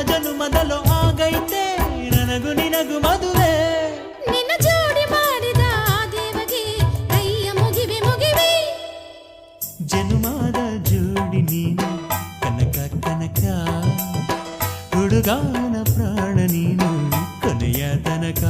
ಜನುಮದಲು ಆಗೈತೆ ನನಗೂ ನಿನಗೂ ಮದುವೆ ನಿನ್ನ ಜೋಡಿ ಮಾಡಿದ ಆ ದೇವಗೆ ಕೈಯ ಮುಗಿವೆ ಮುಗಿವೆ ಜನುಮದ ಜೋಡಿ ನೀನು ಕನಕ ಕನಕ ಹುಡುಗಾನ ಪ್ರಾಣ ನೀನು ಕೊನೆಯ ತನಕ